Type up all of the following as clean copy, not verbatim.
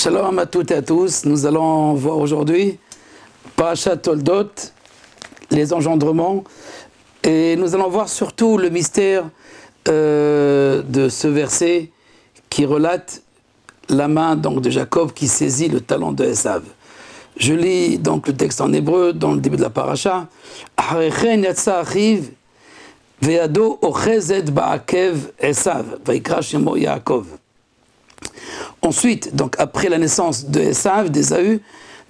Shalom à toutes et à tous. Nous allons voir aujourd'hui Parashat Toldot, les engendrements, et nous allons voir surtout le mystère de ce verset qui relate la main donc de Jacob qui saisit le talent de Esav. Je lis donc le texte en hébreu dans le début de la paracha. Harechen yatsa achiv ve'ado ochezet ba'akev Esav va'ikra shemo Yaakov. Ensuite, donc après la naissance de Esav, d'Ésaü,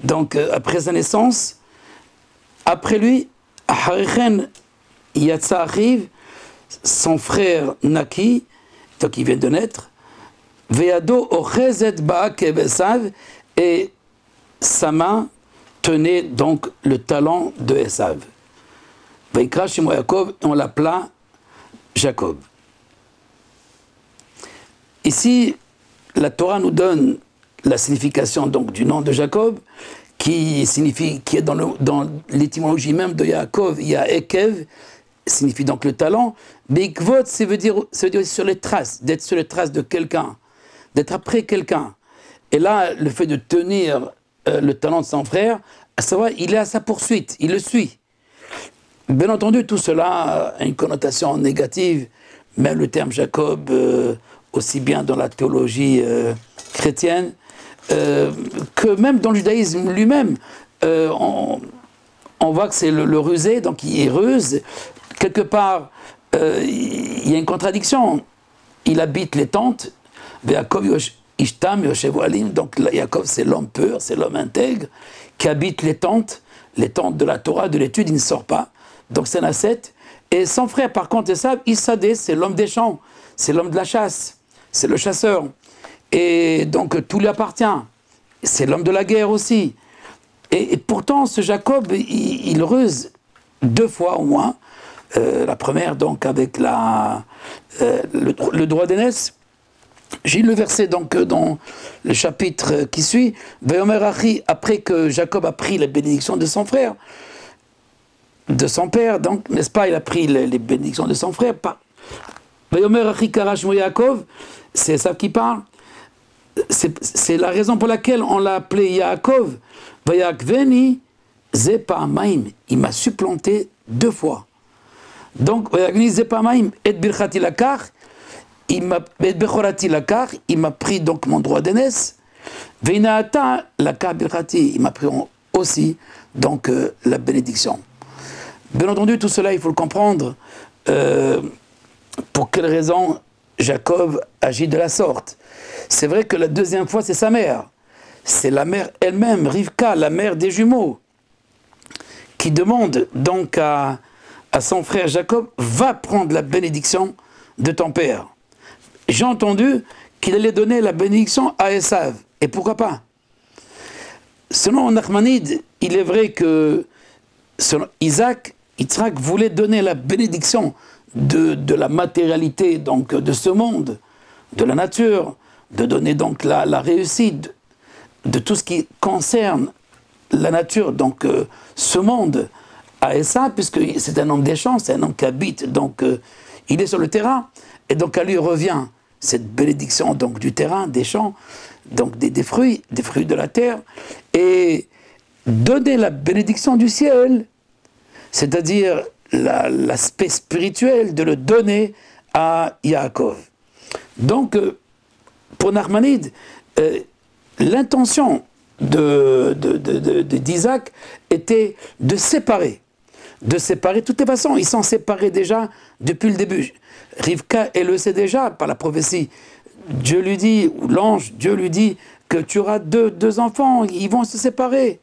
donc après sa naissance, après lui, Harechen yatsa achiv, son frère naquit, donc il vient de naître, ve'ado ochezet ba'akev Esav, et sa main tenait donc le talent de Esav. Va'ikra shemo Yaakov, on l'appela Jacob. Ici, la Torah nous donne la signification donc du nom de Jacob, qui signifie, qui est dans l'étymologie même de Yaakov, Yaekev, signifie donc le talent. Beikvot, ça veut dire sur les traces, d'être sur les traces de quelqu'un, d'être après quelqu'un. Et là, le fait de tenir le talent de son frère, à savoir, il est à sa poursuite, il le suit. Bien entendu, tout cela a une connotation négative, même le terme Jacob, aussi bien dans la théologie chrétienne, que même dans le judaïsme lui-même, on voit que c'est le rusé, donc il est ruse. Quelque part, il y a une contradiction. Il habite les tentes, Yaakov Ishtam Yoshevu Alim, donc Yaakov c'est l'homme pur, c'est l'homme intègre, qui habite les tentes de la Torah, de l'étude, il ne sort pas. Donc c'est un ascète. Et son frère, par contre, Esav, Issadé, c'est l'homme des champs, c'est l'homme de la chasse, c'est le chasseur. Et donc tout lui appartient. C'est l'homme de la guerre aussi. Et pourtant, ce Jacob, il ruse deux fois au moins. La première, donc, avec le droit d'aînesse. J'ai le verset donc dans le chapitre qui suit. Veomer Achi, après que Jacob a pris la bénédiction de son frère, de son père, donc, n'est-ce pas, il a pris les bénédictions de son frère. Veomer Achi Karash Mo Yaakov, c'est ça qui parle. C'est la raison pour laquelle on l'a appelé Yaakov. Vayakveni Zepamaim, il m'a supplanté deux fois. Donc, Vayakveni Zepamaim et Birchati Lakar, il m'a pris donc mon droit d'aînesse. Veinaata Lakar Birchati, il m'a pris aussi donc la bénédiction. Bien entendu, tout cela, il faut le comprendre. Pour quelle raison Jacob agit de la sorte? C'est vrai que la deuxième fois, c'est sa mère. C'est la mère elle-même, Rivka, la mère des jumeaux, qui demande donc à son frère Jacob, va prendre la bénédiction de ton père. J'ai entendu qu'il allait donner la bénédiction à Esav. Et pourquoi pas? Selon Nachmanide, il est vrai que selon Isaac, Yitzhak voulait donner la bénédiction de la matérialité donc, de ce monde, de la nature, de donner donc la réussite de tout ce qui concerne la nature, donc ce monde, à Esav, puisque c'est un homme des champs, c'est un homme qui habite, donc il est sur le terrain, et donc à lui revient cette bénédiction donc, du terrain, des champs, donc des fruits de la terre, et donner la bénédiction du ciel, c'est-à-dire l'aspect spirituel de le donner à Yaakov. Donc, pour Nachmanide, l'intention d'Isaac était de séparer. De séparer de toutes les façons. Ils sont séparés déjà depuis le début. Rivka, elle le sait déjà par la prophétie. Dieu lui dit, ou l'ange, Dieu lui dit que tu auras deux enfants, ils vont se séparer.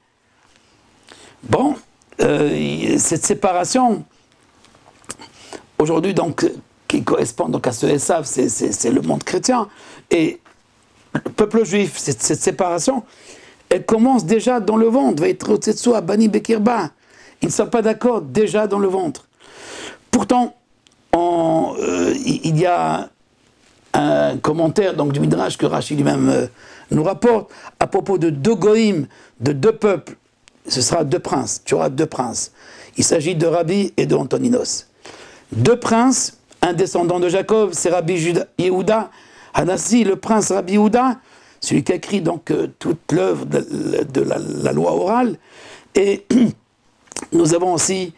Bon, cette séparation, aujourd'hui, donc, qui correspond donc à ce Esav, c'est le monde chrétien. Et le peuple juif, cette séparation, elle commence déjà dans le ventre. Bani Bekirba. Ils ne sont pas d'accord déjà dans le ventre. Pourtant, il y a un commentaire donc, du Midrash que Rashi lui-même nous rapporte à propos de deux goïms, de deux peuples. Ce sera deux princes. Tu auras deux princes. Il s'agit de Rabbi et de Antoninos. Deux princes, un descendant de Jacob, c'est Rabbi Yehuda. Hanassi, le prince Rabbi Yehuda, celui qui a écrit donc toute l'œuvre de la loi orale. Et nous avons aussi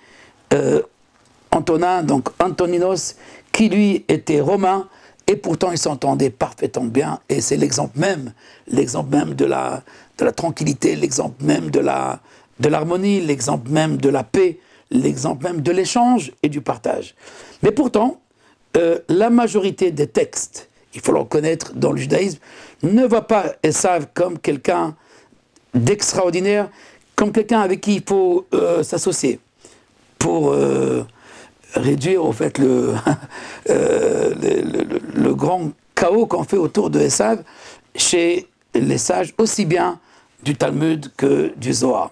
Antonin, donc Antoninos, qui lui était romain, et pourtant il s'entendait parfaitement bien, et c'est l'exemple même de la tranquillité, l'exemple même de l'harmonie, l'exemple même de la paix, l'exemple même de l'échange et du partage. Mais pourtant, la majorité des textes, il faut le reconnaître dans le judaïsme, ne voit pas Esav comme quelqu'un d'extraordinaire, comme quelqu'un avec qui il faut s'associer pour réduire au fait le grand chaos qu'on fait autour de Esav chez les sages, aussi bien du Talmud que du Zohar.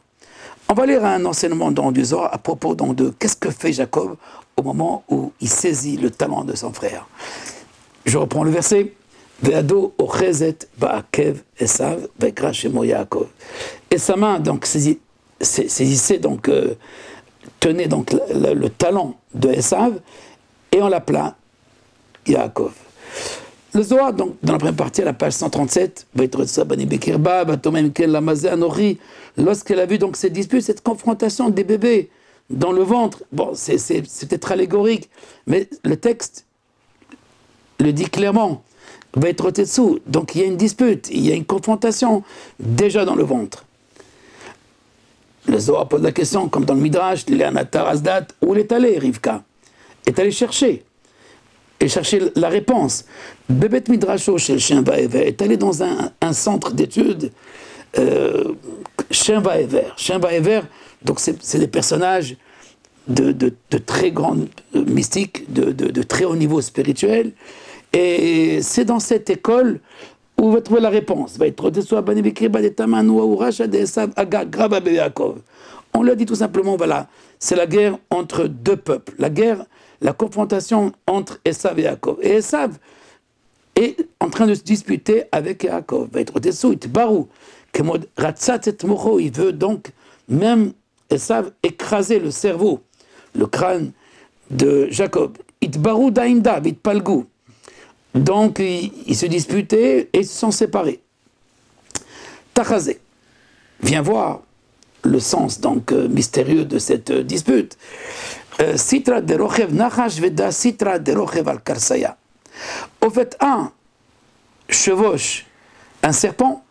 On va lire un enseignement dans du Zohar à propos donc, de qu'est-ce que fait Jacob au moment où il saisit le talent de son frère. Je reprends le verset. Ve'ado ochezet ba'akev Esav ve'kra shemo Yaakov. Et sa main donc saisissait donc tenait donc le talent de Esav et on l'appela Yaakov. Le Zohar, donc, dans la première partie, à la page 137, lorsqu'elle a vu donc cette dispute, cette confrontation des bébés dans le ventre, bon, c'était très allégorique, mais le texte le dit clairement, va être dessous. Donc il y a une dispute, il y a une confrontation déjà dans le ventre. Le Zohar pose la question, comme dans le Midrash, où elle est allée, Rivka? Est allée chercher. Et chercher la réponse. Bébet Midrasho chez Shem Vaever est allé dans un centre d'études Shem Vaever. Shem Vaever, donc c'est des personnages de très grands mystiques, de très haut niveau spirituel. Et c'est dans cette école où on va trouver la réponse. On lui a dit tout simplement, voilà, c'est la guerre entre deux peuples. La confrontation entre Esav et Yaakov. Et Esav est en train de se disputer avec Yaakov. Il veut donc même Esav écraser le cerveau, le crâne de Jacob. Donc ils se disputaient et se sont séparés. Tachazé, viens voir le sens donc mystérieux de cette dispute. Sitra de Rochev Nachash Veda Sitra de Rochev al Karsaya. Au fait, un chevauche un serpent,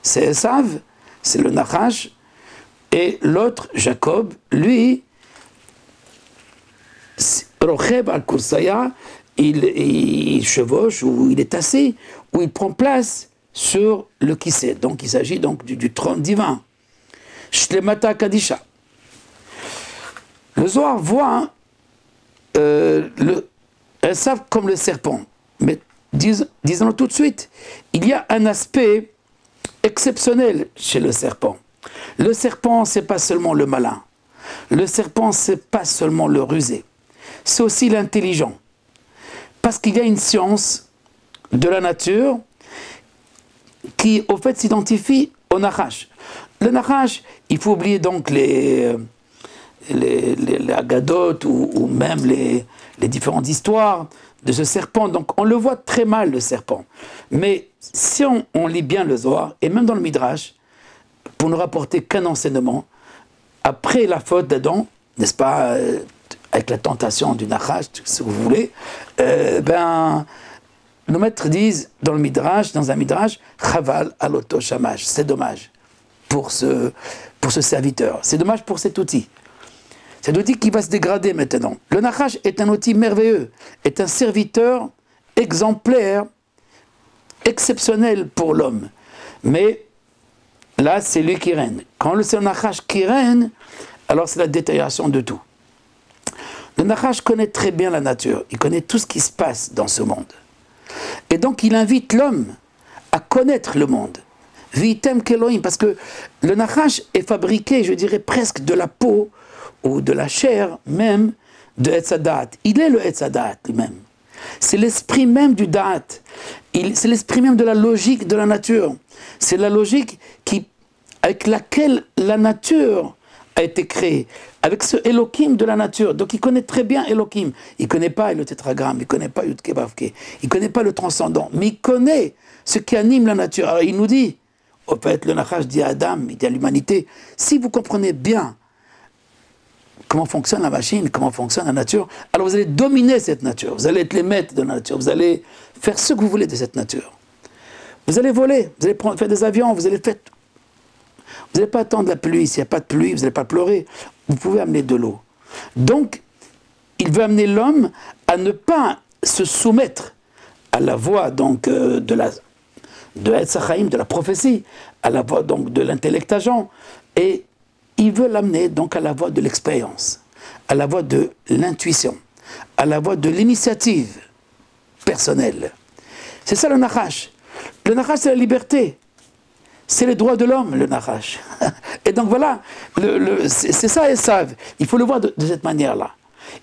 c'est Esav, c'est le Nachash, et l'autre, Jacob, lui, Rochev al Karsaya, il chevauche, ou il est assis, ou il prend place sur le kissé. Donc il s'agit donc du trône divin. Shlemata Kadisha. Le Zohar voit Esav comme le serpent. Mais disons-le tout de suite, il y a un aspect exceptionnel chez le serpent. Le serpent, c'est pas seulement le malin. Le serpent, c'est pas seulement le rusé. C'est aussi l'intelligent. Parce qu'il y a une science de la nature qui, au fait, s'identifie au Nachash. Le Nachash, il faut oublier donc les agadotes ou même les différentes histoires de ce serpent. Donc on le voit très mal, le serpent. Mais si on lit bien le Zohar, et même dans le Midrash, pour ne rapporter qu'un enseignement, après la faute d'Adam, n'est-ce pas, avec la tentation du Nachash, si vous voulez, nos maîtres disent dans le Midrash, dans un Midrash, Chaval aloto shamash, c'est dommage pour ce serviteur, c'est dommage pour cet outil. Cet outil qui va se dégrader maintenant. Le Nachash est un outil merveilleux, est un serviteur exemplaire, exceptionnel pour l'homme. Mais là, c'est lui qui règne. Quand c'est le Nachash qui règne, alors c'est la détérioration de tout. Le Nachash connaît très bien la nature, il connaît tout ce qui se passe dans ce monde. Et donc il invite l'homme à connaître le monde. Vitem keloim, parce que le Nachash est fabriqué, je dirais, presque de la peau ou de la chair même de Etzadat. Il est le Etzadat lui-même. C'est l'esprit même du Da'at. C'est l'esprit même de la logique de la nature. C'est la logique avec laquelle la nature a été créé avec ce Elohim de la nature. Donc il connaît très bien Elohim. Il ne connaît pas le tétragramme, il ne connaît pas Yudke Bavke, il ne connaît pas le transcendant, mais il connaît ce qui anime la nature. Alors il nous dit, au fait, le Nachash dit à Adam, il dit à l'humanité, si vous comprenez bien comment fonctionne la machine, comment fonctionne la nature, alors vous allez dominer cette nature, vous allez être les maîtres de la nature, vous allez faire ce que vous voulez de cette nature. Vous allez voler, vous allez faire des avions, vous allez faire... Vous n'allez pas attendre la pluie, s'il n'y a pas de pluie, vous n'allez pas pleurer, vous pouvez amener de l'eau. Donc, il veut amener l'homme à ne pas se soumettre à la voie donc, de Etzachaim, de la prophétie, à la voie donc de l'intellect agent, et il veut l'amener donc à la voie de l'expérience, à la voie de l'intuition, à la voie de l'initiative personnelle. C'est ça le Nachash. Le Nachash, c'est la liberté. C'est les droits de l'homme, le Nachash. Et donc voilà, c'est ça Esav. Il faut le voir de cette manière-là.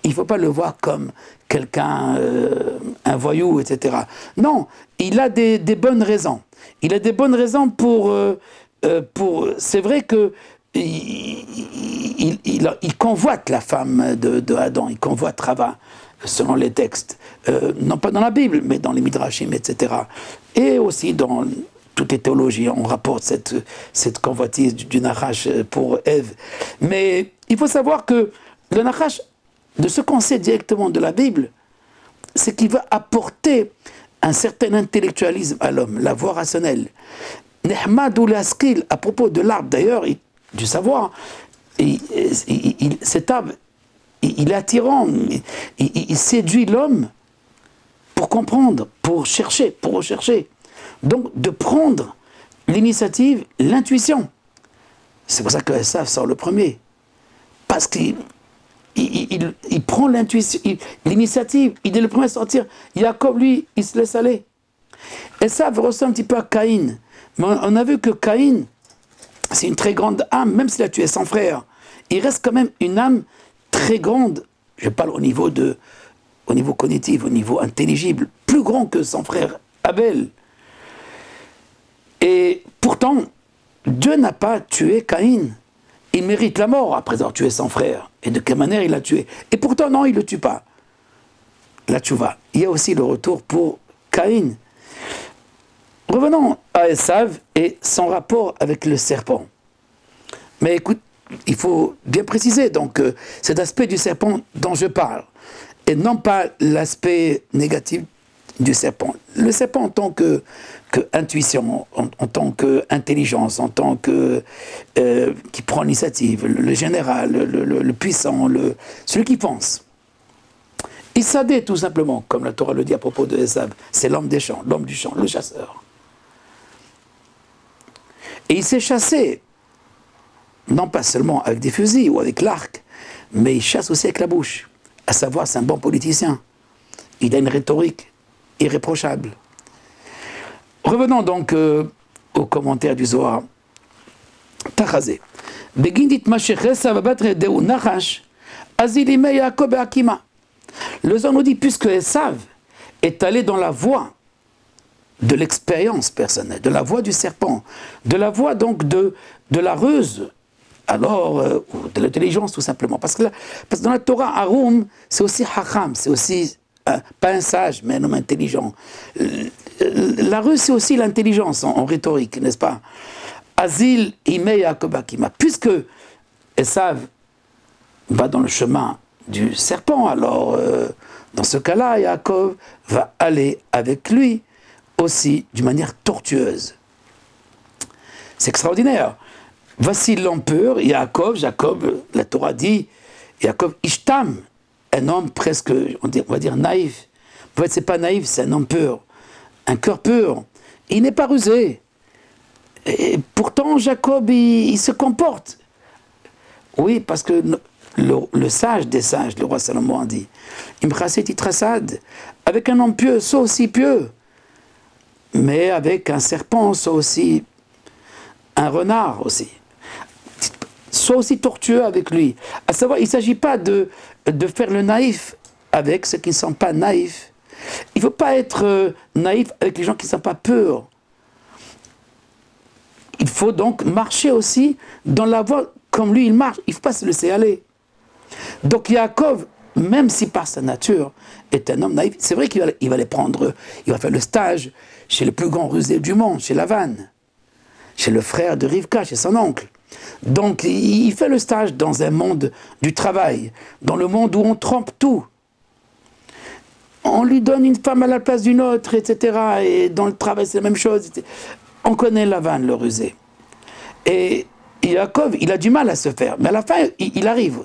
Il ne faut pas le voir comme quelqu'un, un voyou, etc. Non, il a des bonnes raisons. Il a des bonnes raisons pour c'est vrai que il convoite la femme de Adam, il convoite Rava, selon les textes. Non pas dans la Bible, mais dans les Midrashim, etc. Et aussi dans... toutes les théologies, on rapporte cette convoitise du Nachash pour Ève. Mais il faut savoir que le Nachash, de ce qu'on sait directement de la Bible, c'est qu'il va apporter un certain intellectualisme à l'homme, la voie rationnelle. Nehmad ou Laskil, à propos de l'arbre d'ailleurs, du savoir, cet arbre, il est attirant, il séduit l'homme pour comprendre, pour chercher, pour rechercher. Donc, de prendre l'initiative, l'intuition. C'est pour ça que Esav sort le premier. Parce qu'il prend l'intuition, l'initiative, il est le premier à sortir. Jacob, lui, il se laisse aller. Esav ressemble un petit peu à Caïn. Mais on a vu que Caïn, c'est une très grande âme, même s'il a tué son frère. Il reste quand même une âme très grande. Je parle au niveau cognitif, au niveau intelligible, plus grand que son frère Abel. Et pourtant, Dieu n'a pas tué Caïn. Il mérite la mort après avoir tué son frère. Et de quelle manière il l'a tué? Et pourtant, non, il ne le tue pas. La tchouva. Il y a aussi le retour pour Caïn. Revenons à Esav et son rapport avec le serpent. Mais écoute, il faut bien préciser donc cet aspect du serpent dont je parle. Et non pas l'aspect négatif du serpent. Le serpent en tant que intuition, en tant qu'intelligence, en tant que qui prend l'initiative, le général, le puissant, celui qui pense. Issadé tout simplement, comme la Torah le dit à propos de Esav, c'est l'homme des champs, l'homme du champ, le chasseur. Et il s'est chassé, non pas seulement avec des fusils ou avec l'arc, mais il chasse aussi avec la bouche. À savoir, c'est un bon politicien. Il a une rhétorique irréprochable. Revenons donc au commentaire du Zohar. Tachazé. Begindit mashechesa babatre deu nachash azilime Yaakov et Akima. Le Zohar nous dit, puisque Esav est allé dans la voie de l'expérience personnelle, de la voie du serpent, de la voie donc de la ruse, alors, de l'intelligence tout simplement. Parce que dans la Torah, Arum, c'est aussi Hacham, c'est aussi, pas un sage, mais un homme intelligent. La ruse, c'est aussi l'intelligence en rhétorique, n'est-ce pas? Azil, Imei, Yaakov, Akima. Puisque Esav va dans le chemin du serpent, alors, dans ce cas-là, Yaakov va aller avec lui aussi d'une manière tortueuse. C'est extraordinaire. Voici l'homme pur, Jacob, la Torah dit, Jacob Ishtam, un homme presque, on va dire naïf. En fait, c'est pas naïf, c'est un homme pur, un cœur pur. Il n'est pas rusé. Et pourtant, Jacob, il se comporte. Oui, parce que le sage des sages, le roi Salomon a dit, Imchaset Itrasad, avec un homme pieux, soit aussi pieux. Mais avec un serpent, soit aussi un renard aussi. Soit aussi tortueux avec lui. À savoir, il ne s'agit pas de faire le naïf avec ceux qui ne sont pas naïfs. Il ne faut pas être naïf avec les gens qui ne sont pas purs. Il faut donc marcher aussi dans la voie comme lui il marche, il ne faut pas se laisser aller. Donc Yaakov, même si par sa nature est un homme naïf, c'est vrai qu'il va les prendre, il va faire le stage chez le plus grand rusé du monde, chez Lavan, chez le frère de Rivka, chez son oncle. Donc il fait le stage dans un monde du travail, dans le monde où on trompe tout. On lui donne une femme à la place d'une autre, etc. Et dans le travail, c'est la même chose. On connaît Lavan, le rusé. Et Yaakov, il a du mal à se faire. Mais à la fin, il arrive.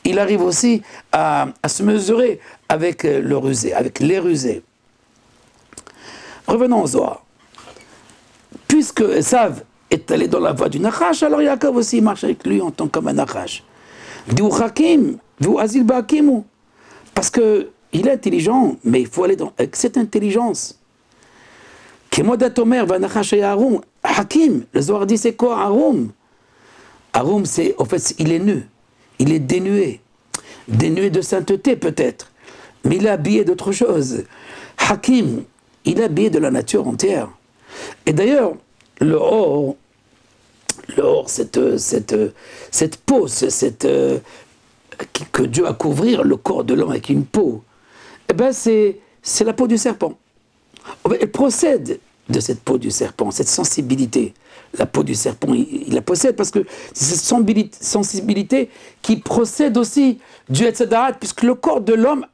Il arrive aussi à se mesurer avec le rusé, avec les rusés. Revenons au Zohar. Puisque Esav est allé dans la voie du Nachash, alors Yaakov aussi marche avec lui en tant qu'un Nachash. Parce que il est intelligent, mais il faut aller avec cette intelligence. Hakim, le Zohar dit c'est quoi Arum? Arum, c'est, en fait, il est nu, il est dénué de sainteté peut-être, mais il est habillé d'autre chose. Hakim, il est habillé de la nature entière. Et d'ailleurs, le or, cette peau, que Dieu a couvrir le corps de l'homme avec une peau, eh ben c'est la peau du serpent. Elle procède de cette peau du serpent, cette sensibilité. La peau du serpent, il la possède parce que c'est cette sensibilité qui procède aussi du Etzedarat, puisque le corps de l'homme,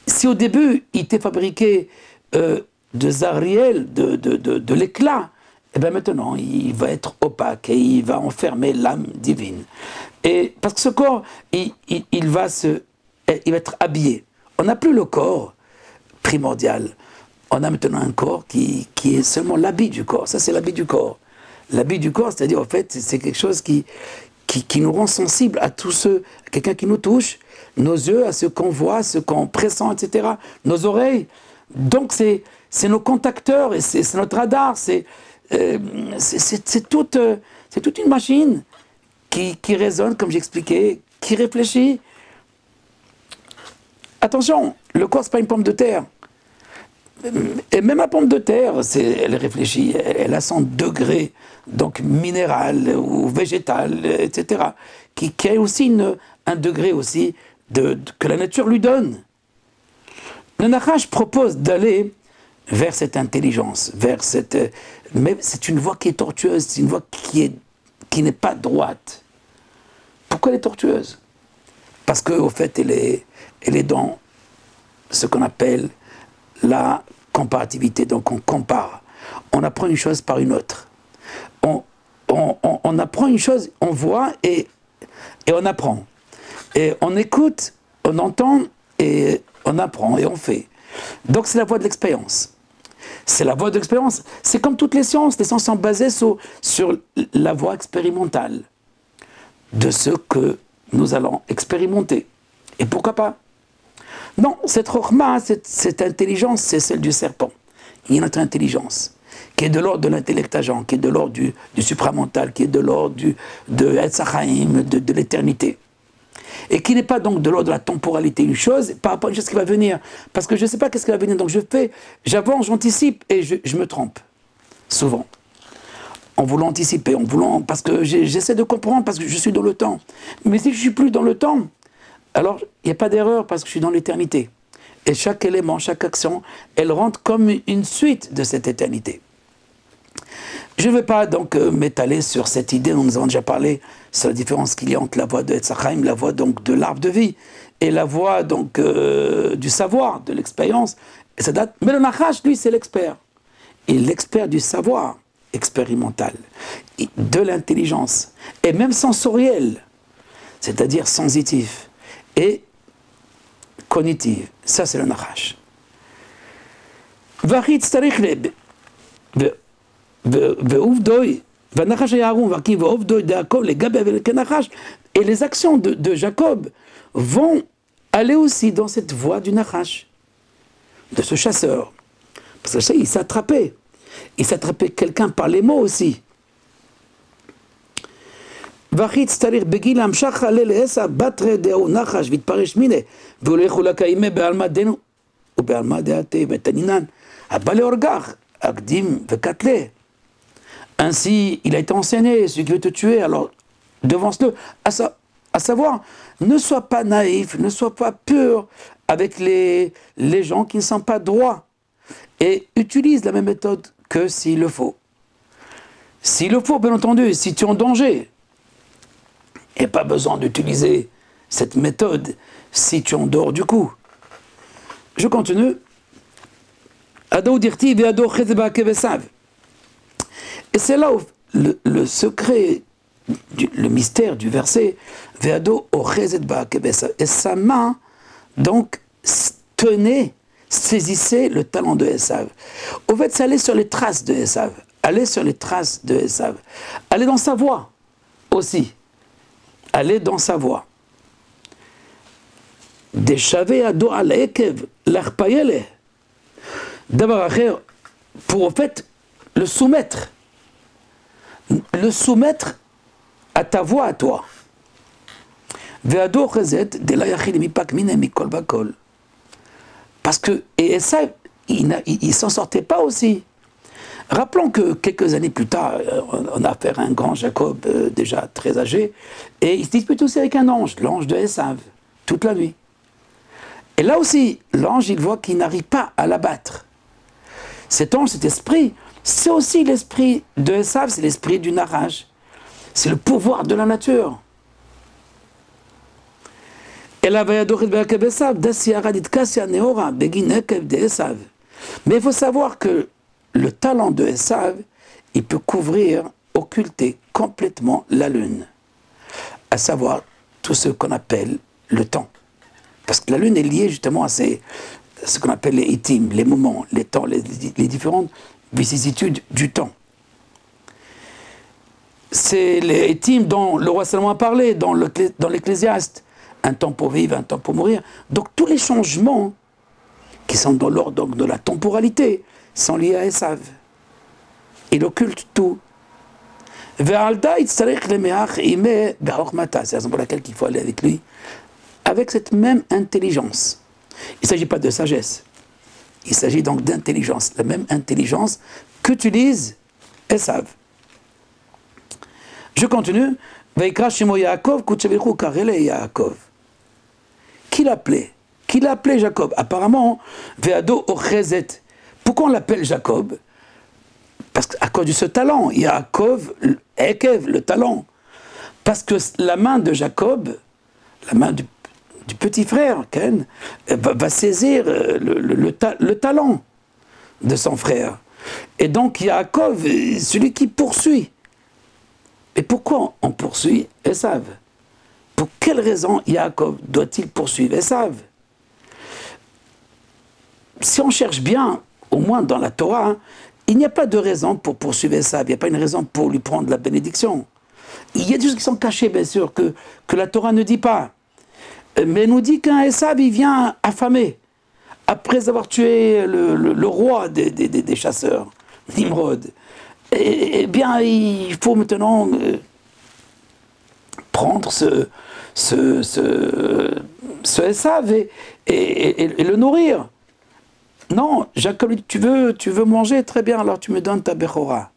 si au début il était fabriqué de zariel, de l'éclat, et bien maintenant il va être opaque et il va enfermer l'âme divine. Et parce que ce corps, il va être habillé. On n'a plus le corps primordial. On a maintenant un corps qui est seulement l'habit du corps. Ça, c'est l'habit du corps. L'habit du corps, c'est-à-dire, en fait, c'est quelque chose qui nous rend sensibles à tout à quelqu'un qui nous touche, nos yeux, à ce qu'on voit, ce qu'on pressent, etc., nos oreilles. Donc, c'est nos contacteurs, et c'est notre radar, c'est toute une machine qui résonne, comme j'expliquais, qui réfléchit. Attention, le corps, ce n'est pas une pomme de terre. Et même la pomme de terre, elle réfléchit, elle a son degré, donc minéral ou végétal, etc., qui a aussi un degré aussi que la nature lui donne. Le Nachash propose d'aller vers cette intelligence, mais c'est une voie qui est tortueuse, c'est une voie qui n'est pas droite. Pourquoi elle est tortueuse? Parce qu'au fait, elle est dans ce qu'on appelle la comparativité. Donc on compare. On apprend une chose par une autre. On apprend une chose, on voit et on apprend. Et on écoute, on entend et on apprend et on fait. Donc c'est la voie de l'expérience. C'est la voie de l'expérience. C'est comme toutes les sciences. Les sciences sont basées sur la voie expérimentale de ce que nous allons expérimenter. Et pourquoi pas? Non, cette chokhma, cette intelligence, c'est celle du serpent. Il y a notre intelligence, qui est de l'ordre de l'intellect agent, qui est de l'ordre du supramental, qui est de l'ordre de Etzachaim, de l'éternité. Et qui n'est pas donc de l'ordre de la temporalité, une chose, par rapport à une chose qui va venir. Parce que je ne sais pas qu'est-ce qui va venir, donc j'avance, j'anticipe, et je me trompe, souvent. En voulant anticiper, parce que j'essaie de comprendre, parce que je suis dans le temps. Mais si je ne suis plus dans le temps, alors il n'y a pas d'erreur, parce que je suis dans l'éternité. Et chaque élément, chaque action, elle rentre comme une suite de cette éternité. Je ne vais pas donc m'étaler sur cette idée dont nous avons déjà parlé, sur la différence qu'il y a entre la voie de Etzachaim, la voie donc de l'arbre de vie, et la voie donc du savoir, de l'expérience. Mais le Nachash, lui, c'est l'expert. Et l'expert du savoir expérimental, de l'intelligence, et même sensoriel, c'est-à-dire sensitif, et cognitive. Ça, c'est le Nachash. Et les actions de Jacob vont aller aussi dans cette voie du Nachash, de ce chasseur. Parce que ça, il s'attrapait. Il s'attrapait quelqu'un par les mots aussi. Ainsi, il a été enseigné, celui qui veut te tuer, alors devance-le. À savoir, ne sois pas naïf, ne sois pas pur avec les gens qui ne sont pas droits. Et utilise la même méthode que s'il le faut. S'il le faut, bien entendu, si tu es en danger, et pas besoin d'utiliser cette méthode si tu es en dehors du coup. Je continue. Et c'est là où le secret, le mystère du verset, et sa main, donc, tenait, saisissait le talent de Esav. Au fait, c'est aller sur les traces de Esav. Aller sur les traces de Esav. Aller dans sa voie aussi. Aller dans sa voie. Deshavé ado al ekev l'arpayele. D'abord, pour au fait le soumettre à ta voix, à toi. Parce que et ça, il s'en sortait pas aussi. Rappelons que quelques années plus tard, on a affaire à un grand Jacob déjà très âgé, et il se dispute aussi avec un ange, l'ange de Esav, toute la nuit. Et là aussi, l'ange, il voit qu'il n'arrive pas à l'abattre. Cet ange, cet esprit, c'est aussi l'esprit de Esav, c'est l'esprit du narrage. C'est le pouvoir de la nature. Mais il faut savoir que le talent de Esav, il peut couvrir, occulter complètement la lune. À savoir tout ce qu'on appelle le temps. Parce que la lune est liée justement à ce qu'on appelle les itim, les moments, les temps, les différentes vicissitudes du temps. C'est les itim dont le roi Salomon a parlé dans l'Ecclésiaste. Un temps pour vivre, un temps pour mourir. Donc tous les changements qui sont dans l'ordre de la temporalité sont liés à Esav. Il occulte tout. C'est la raison pour laquelle il faut aller avec lui, avec cette même intelligence. Il ne s'agit pas de sagesse. Il s'agit donc d'intelligence. La même intelligence qu'utilise Esav. Je continue. Qui l'appelait? Qui l'appelait Jacob? Apparemment, Veado Ochezet. Pourquoi on l'appelle Jacob? Parce qu'à cause de ce talent, Yaakov, Ekev, le talent. Parce que la main de Jacob, la main du petit frère, Ken, va saisir le talent de son frère. Et donc Yaakov, celui qui poursuit. Et pourquoi on poursuit Esav? Pour quelle raison Yaakov doit-il poursuivre Esav? Si on cherche bien, au moins dans la Torah, hein, il n'y a pas de raison pour poursuivre Esav, il n'y a pas une raison pour lui prendre la bénédiction. Il y a des choses qui sont cachées, bien sûr, que la Torah ne dit pas. Mais elle nous dit qu'un Esav, il vient affamé, après avoir tué le roi des chasseurs, Nimrod. Eh bien, il faut maintenant prendre ce Esav et le nourrir. Non, Jacob dit, tu veux manger, très bien, alors tu me donnes ta Bechora.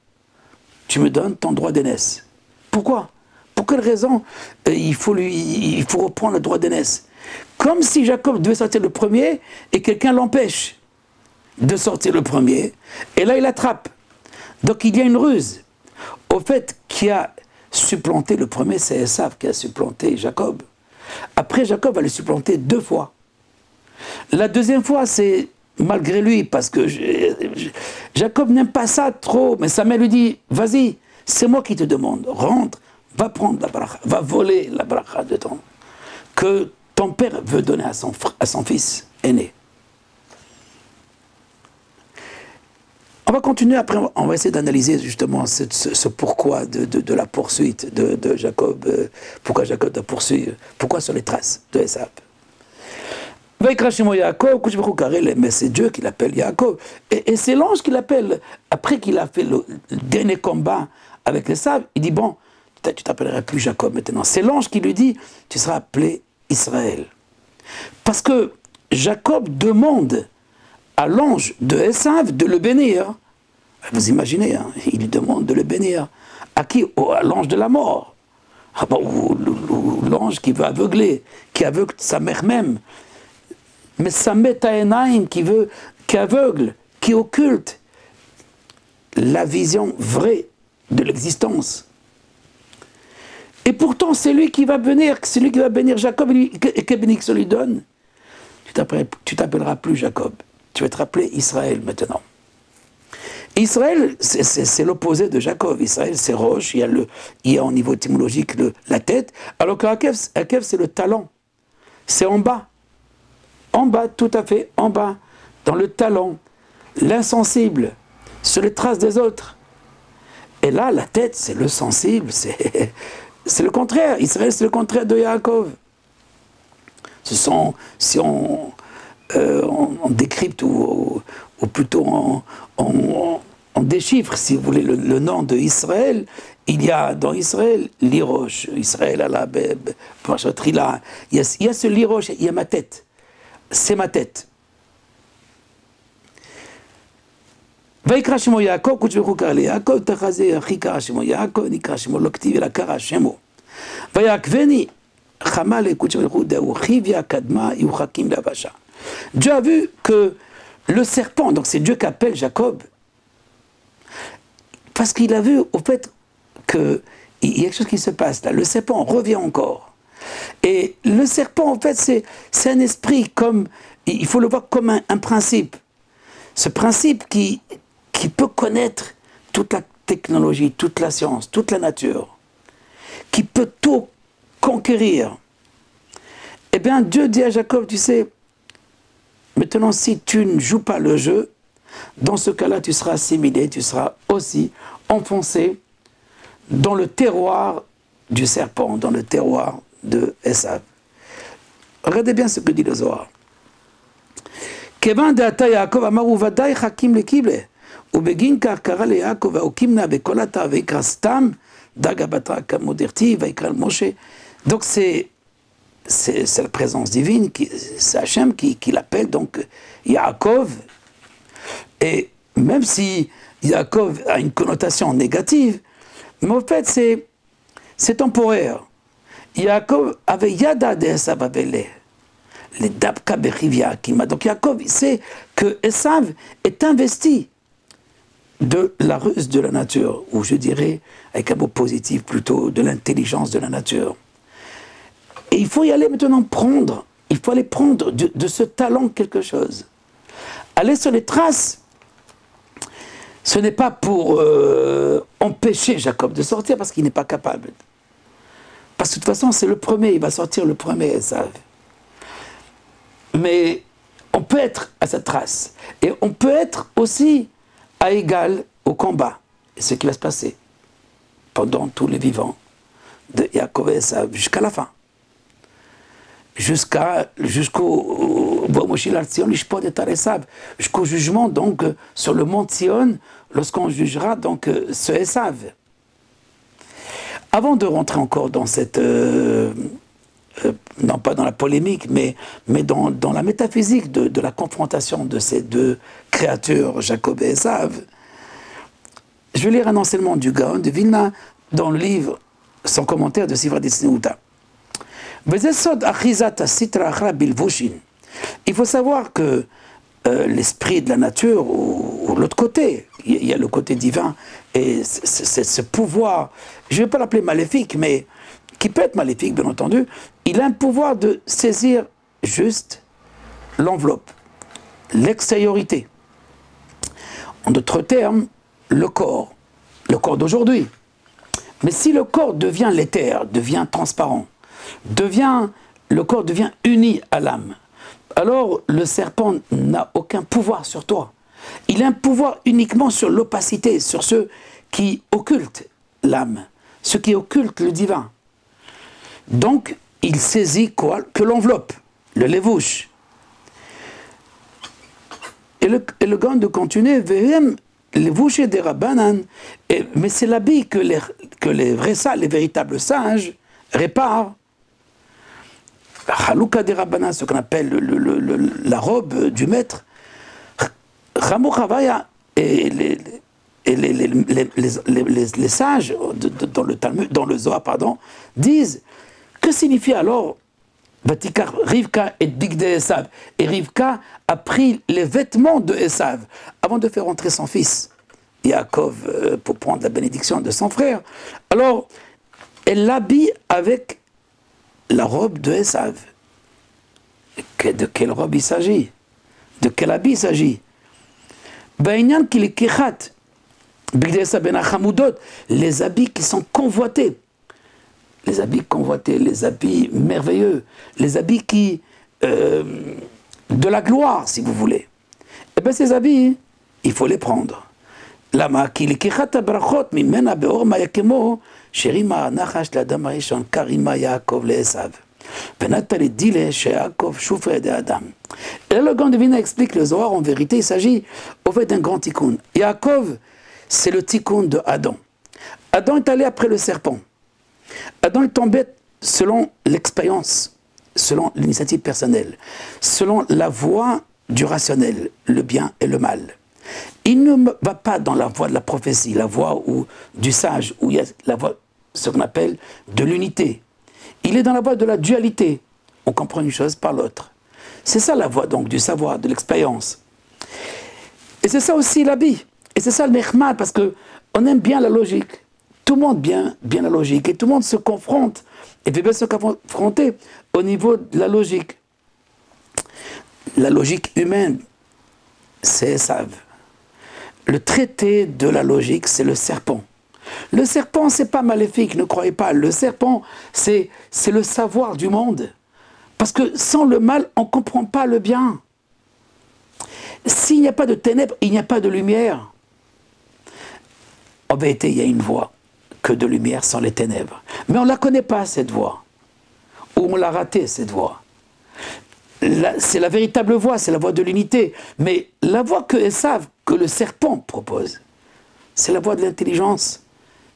Tu me donnes ton droit d'aînesse. Pourquoi? Pour quelle raison il faut reprendre le droit d'aînesse? Comme si Jacob devait sortir le premier et quelqu'un l'empêche de sortir le premier. Et là, il attrape. Donc il y a une ruse. Au fait, qui a supplanté le premier, c'est Esav qui a supplanté Jacob. Après, Jacob va le supplanter 2 fois. La deuxième fois, c'est malgré lui, parce que Jacob n'aime pas ça trop, mais sa mère lui dit, vas-y, c'est moi qui te demande, rentre, va prendre la bracha, va voler la bracha de que ton père veut donner à son fils aîné. On va continuer, après on va essayer d'analyser justement ce pourquoi de la poursuite de Jacob, pourquoi Jacob doit poursuivre, pourquoi sur les traces de Esav. Mais c'est Dieu qui l'appelle Yaakov. Et c'est l'ange qui l'appelle. Après qu'il a fait le dernier combat avec Esav, il dit, bon, tu t'appelleras plus Jacob maintenant. C'est l'ange qui lui dit, tu seras appelé Israël. Parce que Jacob demande à l'ange de Esav de le bénir. Vous imaginez, hein, il lui demande de le bénir. À qui? À l'ange de la mort. ou l'ange qui veut aveugler, qui aveugle sa mère même. Mais Samet Haenaim qui aveugle, qui occulte la vision vraie de l'existence. Et pourtant, c'est lui qui va bénir Jacob et quelle bénédiction lui donne. Tu t'appelleras plus Jacob, tu vas te rappeler Israël maintenant. Israël, c'est l'opposé de Jacob. Israël, c'est roche, il y a au niveau étymologique la tête, alors que Akev, c'est le talon. C'est en bas. En bas, tout à fait, en bas, dans le talon, l'insensible, sur les traces des autres. Et là, la tête, c'est le sensible, c'est le contraire. Israël, c'est le contraire de Yaakov. Ce sont, si on décrypte ou plutôt on déchiffre, si vous voulez, le nom de Israël, il y a dans Israël l'Irosh, Israël, Alabeb, Pachatrila, il y a ce l'Irosh, il y a ma tête. C'est ma tête. ויקרא שמו יעקב, קודש ברוך הוא קרא ליעקב, תחזה אחי קרא שמו יעקב, נקרא שמו לא כתיב אלא קרא שמו. ויעקבני חמה לקודש ברוך הוא דהו חיביה קדמה יוחקים להבשה. Dieu a vu que le serpent, donc c'est Dieu qui appelle Jacob, parce qu'il a vu au fait qu'il y a quelque chose qui se passe là. Le serpent revient encore. Et le serpent, en fait, c'est un esprit comme, il faut le voir comme un principe. Ce principe qui peut connaître toute la technologie, toute la science, toute la nature, qui peut tout conquérir. Eh bien, Dieu dit à Jacob, tu sais, maintenant, si tu ne joues pas le jeu, dans ce cas-là, tu seras assimilé, tu seras aussi enfoncé dans le terroir du serpent, dans le terroir de Esav. Regardez bien ce que dit le Zohar. כיוון דעתה יעקב אמר וודאי חכים לקיבלה ובגין כך קרא ליעקב והוקימנה וכל עתה ויקרא סתם דגה בתרא כמודרתי ויקרא למשה. Donc c'est la présence divine, c'est Hachem qui l'appelle donc Yaakov. Et même si Yaakov a une connotation négative, mais en fait c'est temporaire. Yaakov avait Yada de Esav Aveleh. Les Dabka Bechivia Kima. Donc Yaakov sait que Esav est investi de la ruse de la nature, ou je dirais, avec un mot positif plutôt, de l'intelligence de la nature. Et il faut y aller maintenant prendre, il faut aller prendre de ce talent quelque chose. Aller sur les traces, ce n'est pas pour empêcher Jacob de sortir, parce qu'il n'est pas capable. Parce que de toute façon, c'est le premier, il va sortir le premier Esav. Mais on peut être à sa trace. Et on peut être aussi à égal au combat. Et ce qui va se passer pendant tous les vivants de Yaakov et Esav jusqu'à la fin. Jusqu'au jugement donc sur le mont Sion, lorsqu'on jugera donc ce Esav. Avant de rentrer encore dans cette... non pas dans la polémique, mais dans la métaphysique de la confrontation de ces deux créatures, Jacob et Esav, je vais lire un enseignement du Gaon de Vilna dans le livre, son commentaire de Sivra Disneuta. Il faut savoir que l'esprit de la nature, ou l'autre côté, il y a le côté divin, et c'est ce pouvoir, je ne vais pas l'appeler maléfique, mais qui peut être maléfique, bien entendu, il a un pouvoir de saisir juste l'enveloppe, l'extériorité. En d'autres termes, le corps d'aujourd'hui. Mais si le corps devient l'éther, devient transparent, le corps devient uni à l'âme, alors le serpent n'a aucun pouvoir sur toi. Il a un pouvoir uniquement sur l'opacité, sur ceux qui occultent l'âme, ceux qui occultent le divin. Donc, il saisit quoi? Que l'enveloppe, le lévouche. Et le gant de continuer, lévouche des rabbanan, mais c'est l'habit que les vrais sages, les véritables sages, réparent. Chalouka des rabbanan, ce qu'on appelle la robe du maître. Ramou Chavaya, et et les sages dans le Talmud, dans le Zohar, pardon, disent que signifie alors Vatikar Rivka et Bigde Esav. Et Rivka a pris les vêtements de Esav avant de faire entrer son fils Yaakov pour prendre la bénédiction de son frère. Alors, elle l'habille avec la robe de Esav. De quelle robe il s'agit? De quel habit il s'agit? Les habits qui sont convoités. Les habits convoités, les habits merveilleux, les habits qui... de la gloire, si vous voulez. Eh bien, ces habits, il faut les prendre. Lama, et le grand divin explique le Zohar, en vérité, il s'agit au fait d'un grand tikkun. Yaakov, c'est le tikkun de Adam. Adam est allé après le serpent. Adam est tombé selon l'expérience, selon l'initiative personnelle, selon la voie du rationnel, le bien et le mal. Il ne va pas dans la voie de la prophétie, la voie du sage, où il y a la voie, ce qu'on appelle de l'unité. Il est dans la voie de la dualité. On comprend une chose par l'autre. C'est ça la voie donc du savoir, de l'expérience. Et c'est ça aussi l'habit. Et c'est ça le mechmal, parce qu'on aime bien la logique. Tout le monde bien la logique. Et tout le monde se confronte, et peut bien se confronter au niveau de la logique. La logique humaine, c'est Esav. Le traité de la logique, c'est le serpent. Le serpent, c'est pas maléfique, ne croyez pas. Le serpent, c'est le savoir du monde. Parce que sans le mal, on ne comprend pas le bien. S'il n'y a pas de ténèbres, il n'y a pas de lumière. En vérité, il y a une voie que de lumière sans les ténèbres. Mais on ne la connaît pas, cette voie. Ou on l'a ratée, cette voie. C'est la véritable voie, c'est la voie de l'unité. Mais la voie que Esav, que le serpent propose, c'est la voie de l'intelligence.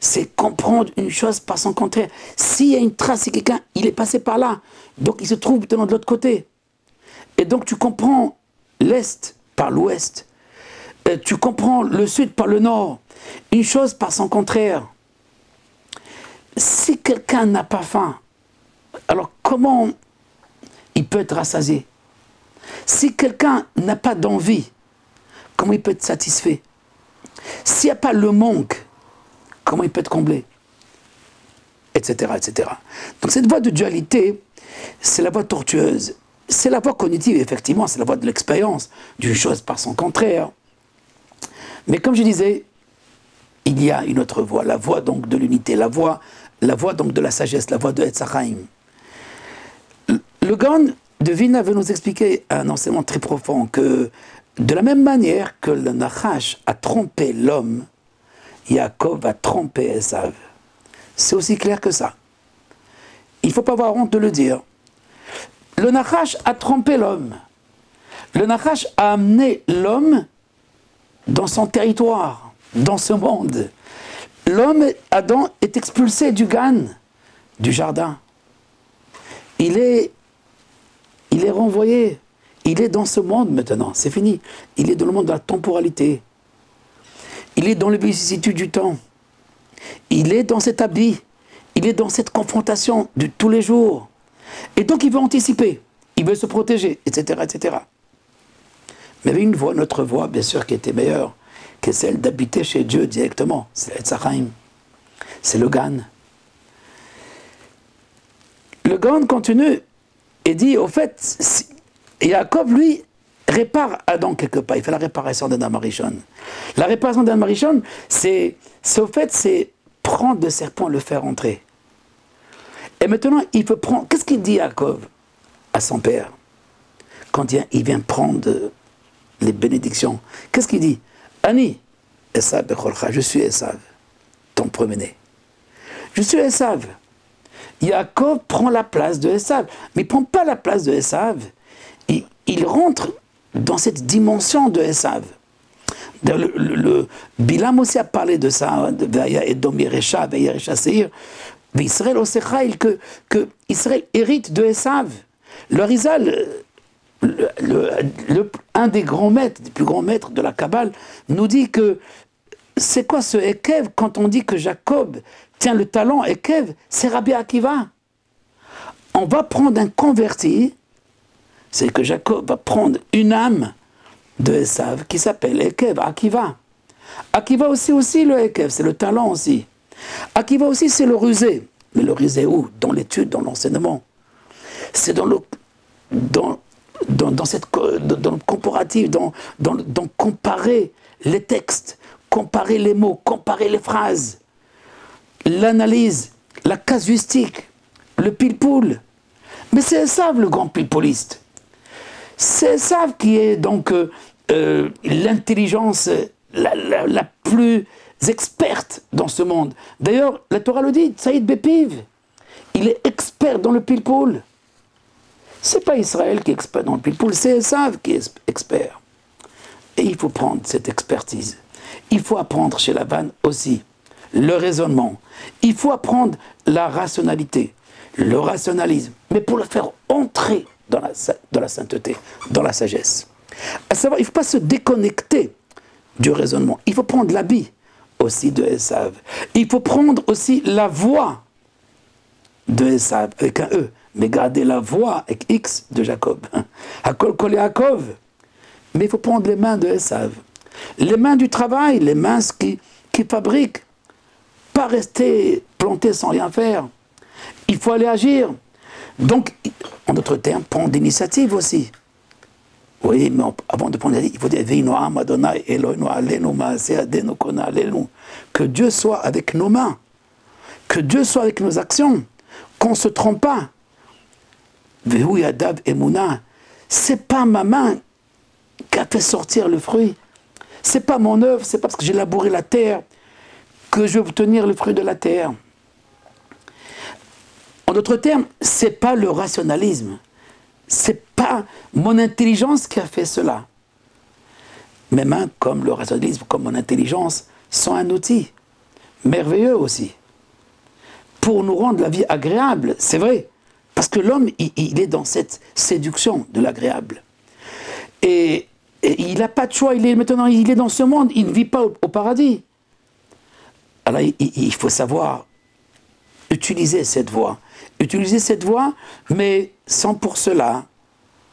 C'est comprendre une chose par son contraire. S'il y a une trace, c'est quelqu'un, il est passé par là. Donc il se trouve maintenant de l'autre côté. Et donc tu comprends l'Est par l'Ouest. Tu comprends le Sud par le Nord. Une chose par son contraire. Si quelqu'un n'a pas faim, alors comment il peut être rassasié? Si quelqu'un n'a pas d'envie, comment il peut être satisfait? S'il n'y a pas le manque, comment il peut être comblé? Etc., etc. Donc cette voie de dualité, c'est la voie tortueuse. C'est la voie cognitive, effectivement, c'est la voie de l'expérience, d'une chose par son contraire. Mais comme je disais, il y a une autre voie, la voie donc de l'unité, la voie donc de la sagesse, la voie de Etz Chaim. Le Gaon de Vilna veut nous expliquer un enseignement très profond que de la même manière que le Nachash a trompé l'homme, Yaakov a trompé Esav. C'est aussi clair que ça. Il ne faut pas avoir honte de le dire. Le Nachash a trompé l'homme. Le Nachash a amené l'homme dans son territoire, dans ce monde. L'homme, Adam, est expulsé du Gan, du jardin. Il est renvoyé. Il est dans ce monde maintenant, c'est fini. Il est dans le monde de la temporalité. Il est dans les vicissitudes du temps. Il est dans cet habit. Il est dans cette confrontation de tous les jours. Et donc il veut anticiper. Il veut se protéger, etc., etc. Mais il y avait une voie, notre voie, bien sûr, qui était meilleure, qui est celle d'habiter chez Dieu directement. C'est l'Etz Chaim. C'est le Gan. Le Gan continue et dit, au fait, Yaakov, lui, répare Adam quelque part. Il fait la réparation d'Adam Arishon. La réparation d'Adam Arishon, c'est au fait, c'est prendre le serpent et le faire entrer. Et maintenant, il peut prendre... Qu'est-ce qu'il dit Yaakov à son père quand il vient prendre les bénédictions? Qu'est-ce qu'il dit? Ani, Esav Becholcha, je suis Esav, ton premier-né. Je suis Esav. Yaakov prend la place de Esav. Mais il ne prend pas la place de Esav. Il rentre dans cette dimension de Esav. Le Bilam aussi a parlé de ça, de Edom Yeresha, Yeresha Seir, mais Israël Osechaïl, que Israël hérite de Esav. Le Rizal, un des grands maîtres, des plus grands maîtres de la Kabbale, nous dit que c'est quoi ce Ekev quand on dit que Jacob tient le talent Ekev? C'est Rabbi Akiva. On va prendre un converti, c'est que Jacob va prendre une âme de Esav qui s'appelle Ekev, Akiva. Akiva aussi le Ekev, c'est le talent aussi. Akiva aussi c'est le rusé. Mais le rusé où? Dans l'étude, dans l'enseignement. C'est dans le comparatif, dans comparer les textes, comparer les mots, comparer les phrases, l'analyse, la casuistique, le pile-poule. Mais c'est Esav le grand pile-pouliste. C'est Esav qui est donc l'intelligence la plus experte dans ce monde. D'ailleurs, la Torah le dit, Saïd Bepiv, il est expert dans le pile-poule. C'est pas Israël qui est expert dans le pile-poule, c'est Esav qui est expert. Et il faut prendre cette expertise. Il faut apprendre chez Laban aussi le raisonnement. Il faut apprendre la rationalité, le rationalisme, mais pour le faire entrer dans la sainteté, dans la sagesse. À savoir, il ne faut pas se déconnecter du raisonnement. Il faut prendre l'habit aussi de Esav. Il faut prendre aussi la voix de Esav, avec un E, mais garder la voix avec X de Jacob. Hakol kol Yaakov. Mais il faut prendre les mains de Esav. Les mains du travail, les mains qui fabriquent. Pas rester planté sans rien faire. Il faut aller agir. Donc, en d'autres termes, prendre l'initiative aussi. Oui, mais avant de prendre l'initiative, il faut dire que Dieu soit avec nos mains, que Dieu soit avec nos actions, qu'on ne se trompe pas. C'est pas ma main qui a fait sortir le fruit. C'est pas mon œuvre, c'est pas parce que j'ai labouré la terre que je vais obtenir le fruit de la terre. En d'autres termes, c'est pas le rationalisme. C'est pas mon intelligence qui a fait cela. Mes mains, comme le rationalisme, comme mon intelligence, sont un outil merveilleux aussi. Pour nous rendre la vie agréable, c'est vrai. Parce que l'homme, il est dans cette séduction de l'agréable. Et il n'a pas de choix, maintenant il est dans ce monde, il ne vit pas au paradis. Alors il faut savoir utiliser cette voie. Utiliser cette voie, mais sans pour cela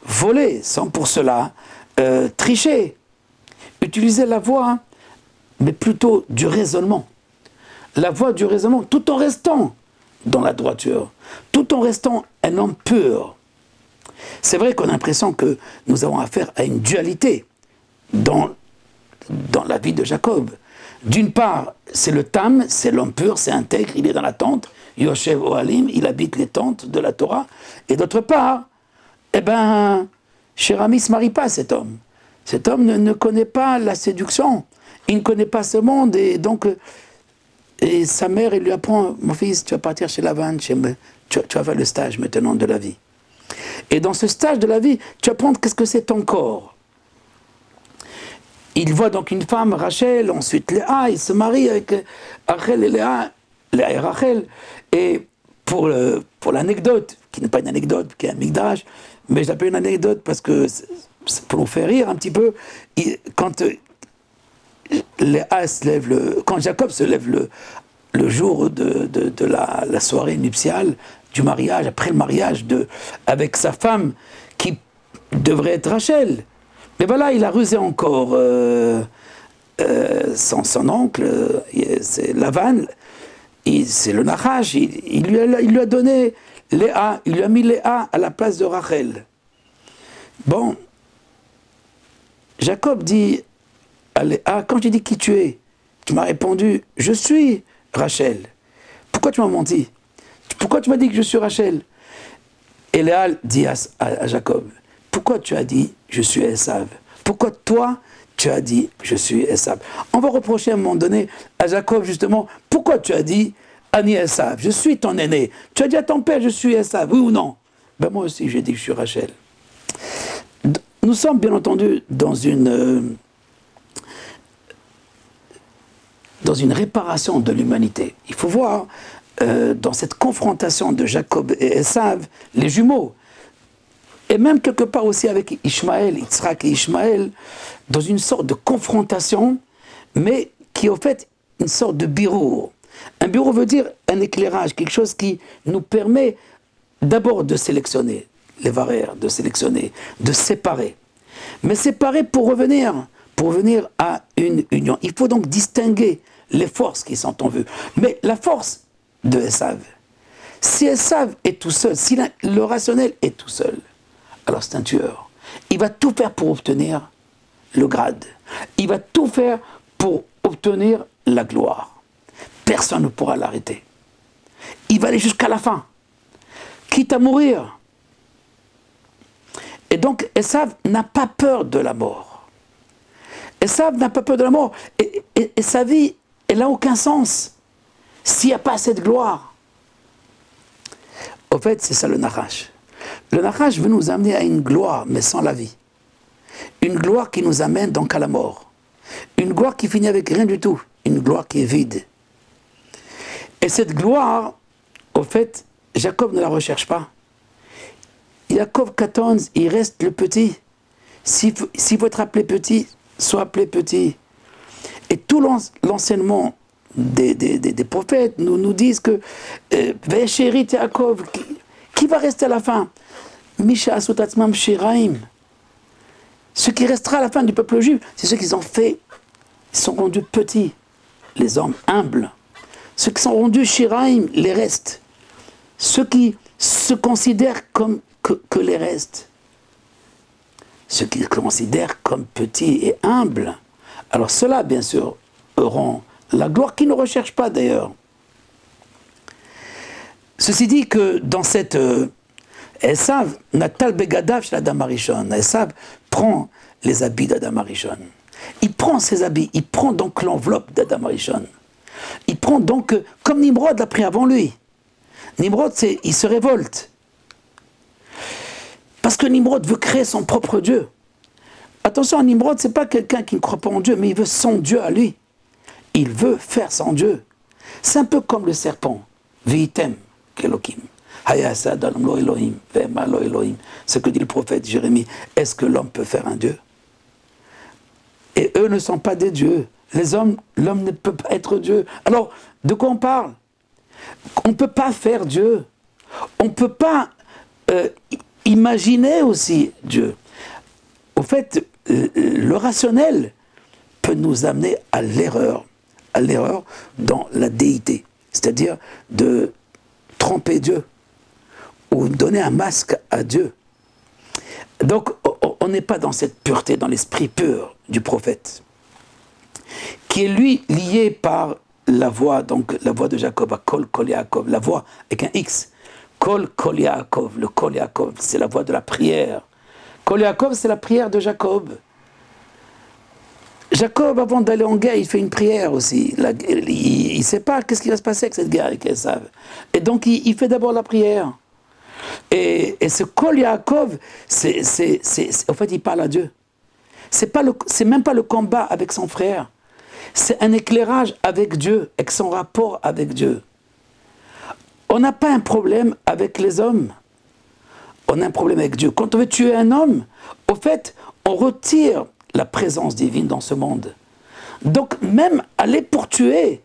voler, sans pour cela tricher. Utiliser la voie, mais plutôt du raisonnement. La voie du raisonnement, tout en restant dans la droiture, tout en restant un homme pur. C'est vrai qu'on a l'impression que nous avons affaire à une dualité dans la vie de Jacob. D'une part, c'est le Tam, c'est l'homme pur, c'est intègre, il est dans la tente, Yoshev Ohalim, il habite les tentes de la Torah. Et d'autre part, eh ben, cher ami, ne se marie pas cet homme. Cet homme ne connaît pas la séduction, il ne connaît pas ce monde, et donc, et sa mère, elle lui apprend, mon fils, tu vas partir chez Lavan, tu vas faire le stage maintenant de la vie. Et dans ce stage de la vie, tu vas apprendre qu'est-ce que c'est ton corps. Il voit donc une femme, Rachel, ensuite Léa, il se marie avec Rachel et Léa et Rachel. Et pour l'anecdote, qui n'est pas une anecdote, qui est un midrash, mais je l'appelle une anecdote parce que c'est pour nous faire rire un petit peu, quand Léa se lève, quand Jacob se lève le jour de la soirée nuptiale, du mariage, après le mariage avec sa femme, qui devrait être Rachel. Mais voilà, il a rusé encore son oncle, c'est Lavan, c'est le Nachash, il lui a donné Léa, il lui a mis Léa à la place de Rachel. Bon, Jacob dit à Léa, quand j'ai dit qui tu es, tu m'as répondu, je suis Rachel. Pourquoi tu m'as menti? Pourquoi tu m'as dit que je suis Rachel? Et Léa dit à Jacob, pourquoi tu as dit je suis Esav? Pourquoi toi tu as dit je suis Esav? On va reprocher à un moment donné à Jacob justement, pourquoi tu as dit Ani Esav, je suis ton aîné. Tu as dit à ton père je suis Esav, oui ou non? Ben moi aussi j'ai dit que je suis Rachel. Nous sommes bien entendu dans une réparation de l'humanité. Il faut voir dans cette confrontation de Jacob et Esav, les jumeaux, et même quelque part aussi avec Ishmaël, Yitzhak et Ishmaël, dans une sorte de confrontation, mais qui est au fait une sorte de bureau. Un bureau veut dire un éclairage, quelque chose qui nous permet d'abord de sélectionner les varères, de sélectionner, de séparer. Mais séparer pour revenir à une union. Il faut donc distinguer les forces qui sont en vue. Mais la force de Esav, si Esav est tout seul, si le rationnel est tout seul, alors c'est un tueur. Il va tout faire pour obtenir le grade. Il va tout faire pour obtenir la gloire. Personne ne pourra l'arrêter. Il va aller jusqu'à la fin, quitte à mourir. Et donc, Esav n'a pas peur de la mort. Esav n'a pas peur de la mort. Et sa vie, elle n'a aucun sens s'il n'y a pas cette gloire. Au fait, c'est ça le Nachash. Le Nachash veut nous amener à une gloire, mais sans la vie. Une gloire qui nous amène donc à la mort. Une gloire qui finit avec rien du tout. Une gloire qui est vide. Et cette gloire, au fait, Jacob ne la recherche pas. Jacob 14, il reste le petit. S'il faut être appelé petit, soit appelé petit. Et tout l'enseignement des prophètes nous disent que Veshérit Jacob, qui va rester à la fin? Misha Asutatzmam Shiraim. Ce qui restera à la fin du peuple juif, c'est ceux qui ont fait, ils sont rendus petits, les hommes humbles. Ceux qui sont rendus Shiraim, les restes. Ceux qui se considèrent comme que les restes. Ceux qui se considèrent comme petits et humbles. Alors ceux-là, bien sûr, auront la gloire qu'ils ne recherchent pas d'ailleurs. Ceci dit que dans cette Esav, Natal Begadav chez Adam Arishon. Esav prend les habits d'Adam Arishon. Il prend ses habits, il prend donc l'enveloppe d'Adam Arishon. Il prend donc, comme Nimrod l'a pris avant lui. Nimrod, il se révolte. Parce que Nimrod veut créer son propre Dieu. Attention, Nimrod, ce n'est pas quelqu'un qui ne croit pas en Dieu, mais il veut son Dieu à lui. Il veut faire son Dieu. C'est un peu comme le serpent. Vitem, Kelokim. Ce que dit le prophète Jérémie. Est-ce que l'homme peut faire un Dieu? Et eux ne sont pas des dieux. Les hommes, l'homme ne peut pas être Dieu. Alors, de quoi on parle? On ne peut pas faire Dieu. On ne peut pas imaginer aussi Dieu. Au fait, le rationnel peut nous amener à l'erreur dans la déité. C'est-à-dire de tromper Dieu ou donner un masque à Dieu. Donc, on n'est pas dans cette pureté, dans l'esprit pur du prophète, qui est lui lié par la voix, donc la voix de Jacob, à Kol Kol Yaakov, la voix avec un X. Kol Kol Yaakov, le Kol Yaakov, c'est la voix de la prière. Kol Yaakov, c'est la prière de Jacob. Jacob, avant d'aller en guerre, il fait une prière aussi. Il ne sait pas qu'est-ce qui va se passer avec cette guerre avec Esav. Et donc, il fait d'abord la prière. Et ce Kol Yaakov, en fait, il parle à Dieu. C'est même pas le combat avec son frère. C'est un éclairage avec Dieu, avec son rapport avec Dieu. On n'a pas un problème avec les hommes. On a un problème avec Dieu. Quand on veut tuer un homme, au fait, on retire la présence divine dans ce monde. Donc, même aller pour tuer,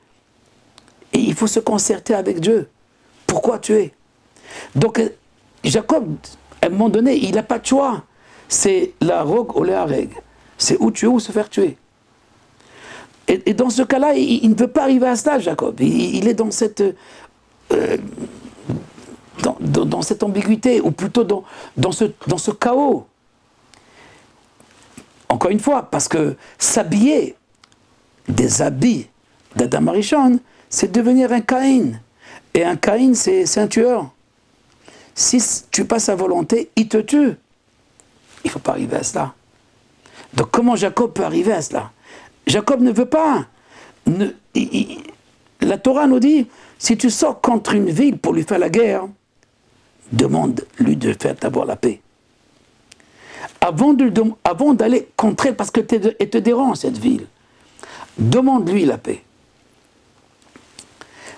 il faut se concerter avec Dieu. Pourquoi tuer? Donc, Jacob, à un moment donné, il n'a pas de choix. C'est la rogue ou la règle. C'est ou tuer ou se faire tuer. Et dans ce cas-là, il ne veut pas arriver à cela, Jacob. Il est dans cette, dans cette ambiguïté, ou plutôt dans ce chaos. Encore une fois, parce que s'habiller des habits d'Adam Arishon, c'est devenir un Caïn. Et un Caïn, c'est un tueur. Si tu passes sa volonté, il te tue. Il ne faut pas arriver à cela. Donc comment Jacob peut arriver à cela? Jacob ne veut pas. La Torah nous dit, si tu sors contre une ville pour lui faire la guerre, demande-lui de faire d'abord la paix. Avant d'aller contre elle, parce qu'elle te dérange, cette ville, demande-lui la paix.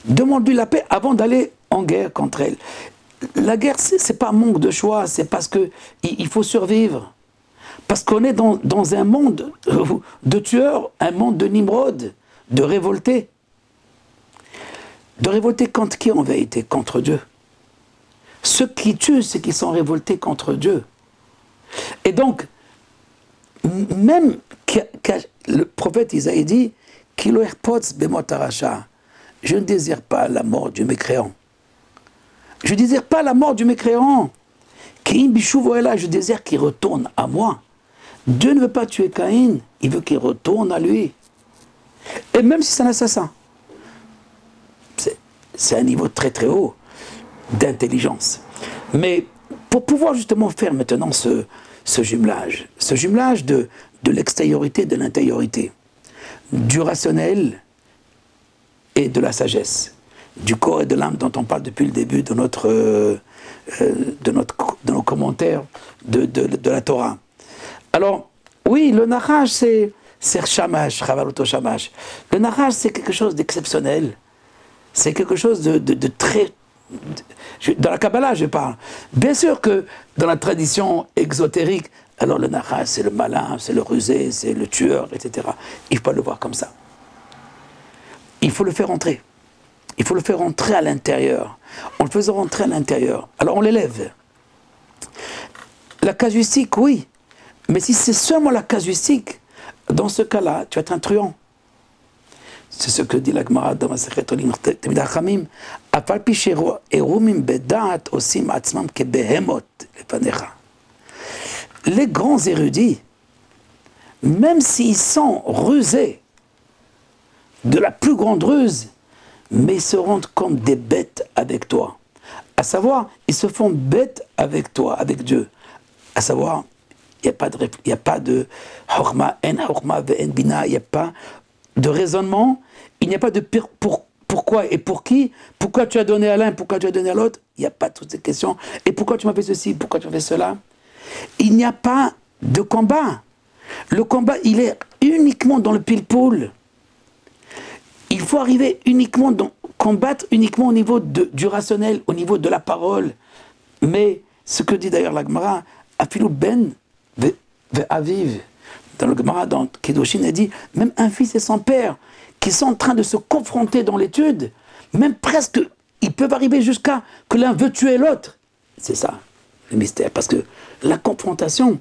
Demande-lui la paix avant d'aller en guerre contre elle. La guerre, ce n'est pas un manque de choix, c'est parce qu'il faut survivre. Parce qu'on est dans un monde de tueurs, un monde de Nimrod, de révolter. De révolter contre qui en vérité? Contre Dieu. Ceux qui tuent, c'est qu'ils sont révoltés contre Dieu. Et donc, même le prophète Isaïe dit je ne désire pas la mort du mécréant. Je ne désire pas la mort du mécréant. Je désire qu'il retourne à moi. Dieu ne veut pas tuer Caïn, il veut qu'il retourne à lui. Et même si c'est un assassin, c'est un niveau très très haut d'intelligence. Mais pour pouvoir justement faire maintenant ce jumelage de l'extériorité et de l'intériorité, du rationnel et de la sagesse, du corps et de l'âme dont on parle depuis le début de nos commentaires de la Torah. Alors, oui, le narrage, c'est Shamash, Chavaluto Shamash. Le narrage, c'est quelque chose d'exceptionnel. C'est quelque chose de très... Dans la Kabbalah, je parle. Bien sûr que dans la tradition exotérique, alors le narrage, c'est le malin, c'est le rusé, c'est le tueur, etc. Il ne faut pas le voir comme ça. Il faut le faire entrer. Il faut le faire entrer à l'intérieur. En le faisant rentrer à l'intérieur, alors on l'élève. La casuistique, oui. Mais si c'est seulement la casuistique, dans ce cas-là, tu vas être un truand. C'est ce que dit la Gemara dans ma Masechet Tamid Chachamim. Afal pi erumim bedat osim atzmam kebehemot lefanecha. Les grands érudits, même s'ils sont rusés, de la plus grande ruse, mais ils se rendent comme des bêtes avec toi. À savoir, ils se font bêtes avec toi, avec Dieu. À savoir, il n'y a pas de hokma, en hokma ve'en bina, il n'y a pas de raisonnement, il n'y a pas de pourquoi et pour qui, pourquoi tu as donné à l'un, pourquoi tu as donné à l'autre, il n'y a pas toutes ces questions. Et pourquoi tu m'as fait ceci, pourquoi tu m'as fait cela? Il n'y a pas de combat. Le combat, il est uniquement dans le pile-poule. Il faut arriver uniquement combattre uniquement au niveau du rationnel, au niveau de la parole. Mais ce que dit d'ailleurs la Gemara, Afilou ben ve'aviv, dans le Gemara, dans Kedoshin, elle dit, même un fils et son père, qui sont en train de se confronter dans l'étude, même presque, ils peuvent arriver jusqu'à que l'un veut tuer l'autre. C'est ça, le mystère. Parce que la confrontation,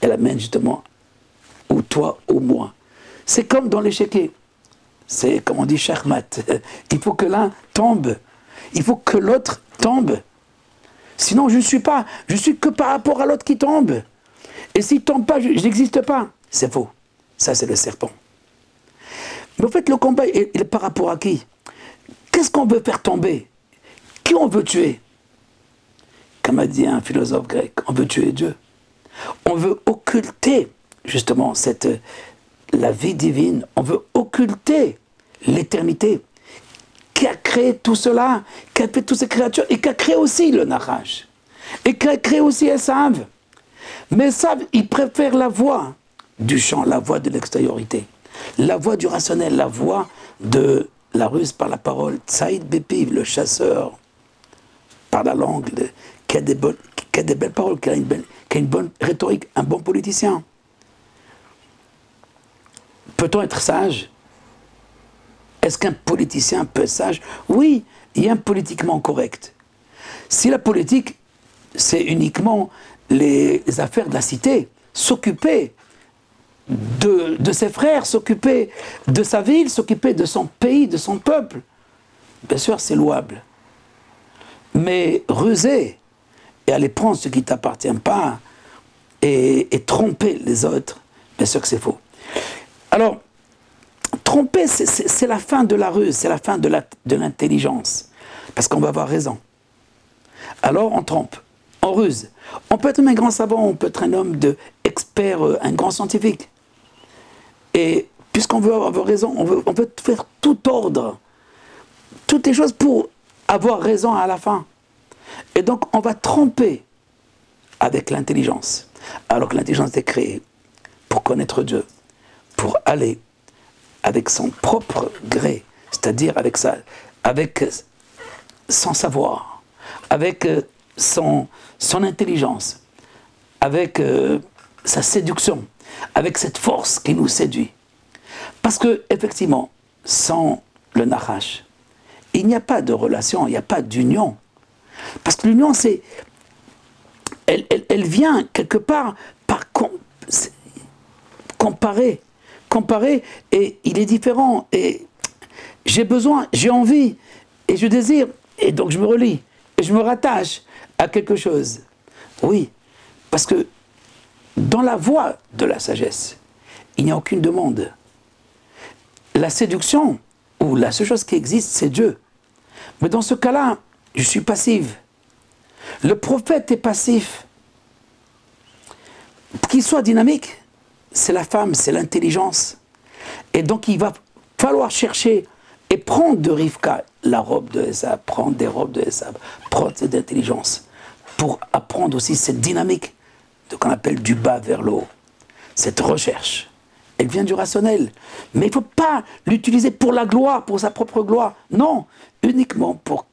elle amène justement, ou toi, ou moi. C'est comme dans l'échiquier. C'est, comme on dit, Shachmat. Il faut que l'un tombe. Il faut que l'autre tombe. Sinon, je ne suis pas. Je suis que par rapport à l'autre qui tombe. Et s'il ne tombe pas, je n'existe pas. C'est faux. Ça, c'est le serpent. Mais en fait, le combat, il est par rapport à qui? Qu'est-ce qu'on veut faire tomber? Qui on veut tuer? Comme a dit un philosophe grec, on veut tuer Dieu. On veut occulter, justement, la vie divine. On veut occulter l'éternité qui a créé tout cela, qui a fait toutes ces créatures, et qui a créé aussi le Nachash. Et qui a créé aussi Esav. Mais Esav, il préfère la voie du chant, la voie de l'extériorité, la voie du rationnel, la voie de la ruse par la parole. Tsaïd Bepiv, le chasseur, par la langue, qui a des belles paroles, qui a une bonne rhétorique, un bon politicien. Peut-on être sage? Est-ce qu'un politicien peut être sage? Oui, il y a un politiquement correct. Si la politique, c'est uniquement les affaires de la cité, s'occuper de ses frères, s'occuper de sa ville, s'occuper de son pays, de son peuple, bien sûr, c'est louable. Mais ruser et aller prendre ce qui ne t'appartient pas et tromper les autres, bien sûr que c'est faux. Alors, tromper, c'est la fin de la ruse, c'est la fin de l'intelligence. Parce qu'on va avoir raison. Alors, on trompe, on ruse. On peut être un grand savant, on peut être un homme expert, un grand scientifique. Et puisqu'on veut avoir raison, on veut faire tout ordre, toutes les choses pour avoir raison à la fin. Et donc, on va tromper avec l'intelligence. Alors que l'intelligence est créée pour connaître Dieu, pour aller avec son propre gré, c'est-à-dire avec son savoir, avec son intelligence, avec sa séduction, avec cette force qui nous séduit. Parce que, effectivement, sans le Nachash, il n'y a pas de relation, il n'y a pas d'union. Parce que l'union, c'est... Elle vient quelque part par comparer. Comparer, et il est différent. Et j'ai besoin, j'ai envie, et je désire, et donc je me relie, et je me rattache à quelque chose. Oui, parce que dans la voie de la sagesse, il n'y a aucune demande. La séduction, ou la seule chose qui existe, c'est Dieu. Mais dans ce cas-là, je suis passive. Le prophète est passif. Pour qu'il soit dynamique, c'est la femme, c'est l'intelligence. Et donc il va falloir chercher et prendre de Rivka la robe de Esav, prendre des robes de Esav, prendre cette intelligence, pour apprendre aussi cette dynamique qu'on appelle du bas vers le haut. Cette recherche, elle vient du rationnel. Mais il ne faut pas l'utiliser pour la gloire, pour sa propre gloire. Non, uniquement pour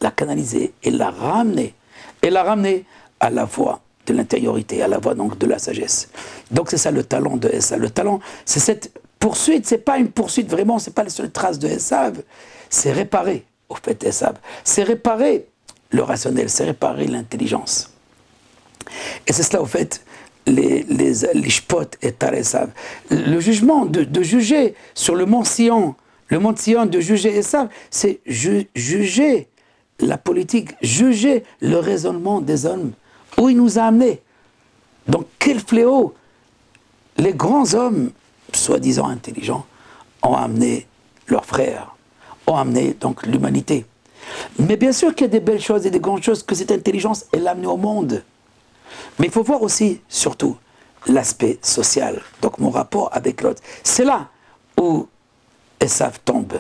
la canaliser et la ramener. Et la ramener à la voie de l'intériorité, à la voie donc de la sagesse. Donc c'est ça le talent de Esav. Le talent, c'est cette poursuite, c'est pas une poursuite vraiment, c'est pas les seules traces de Esav, c'est réparer, au fait, Esav. C'est réparer le rationnel, c'est réparer l'intelligence. Et c'est cela, au fait, les shpot et tar Esav. Le jugement, de juger sur le mont Sion, de juger Esav, c'est juger la politique, juger le raisonnement des hommes, où il nous a amenés. Donc quel fléau les grands hommes, soi-disant intelligents, ont amené leurs frères, ont amené donc l'humanité. Mais bien sûr qu'il y a des belles choses et des grandes choses que cette intelligence elle a amené au monde. Mais il faut voir aussi, surtout, l'aspect social. Donc mon rapport avec l'autre. C'est là où Esav tombe.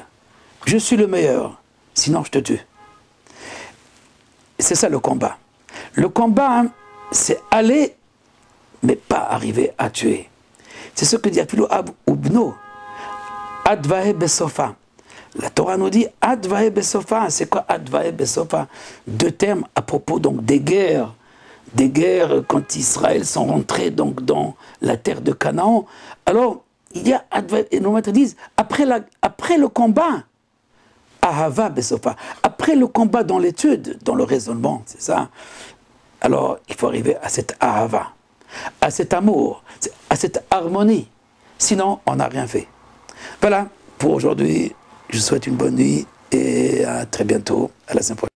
Je suis le meilleur, sinon je te tue. C'est ça le combat. Le combat, hein, c'est aller, mais pas arriver à tuer. C'est ce que dit Afilo Ab Ubno. Advahe Besofa. La Torah nous dit Advahe Besofa. C'est quoi Advahe Besofa? Deux termes à propos donc des guerres. Des guerres quand Israël sont rentrés donc dans la terre de Canaan. Alors, il y a Advahe, et nos maîtres disent après le combat, Ahava Besofa. Après le combat dans l'étude, dans le raisonnement, c'est ça. Alors, il faut arriver à cette Ahava, à cet amour, à cette harmonie. Sinon, on n'a rien fait. Voilà, pour aujourd'hui, je vous souhaite une bonne nuit et à très bientôt, à la semaine prochaine.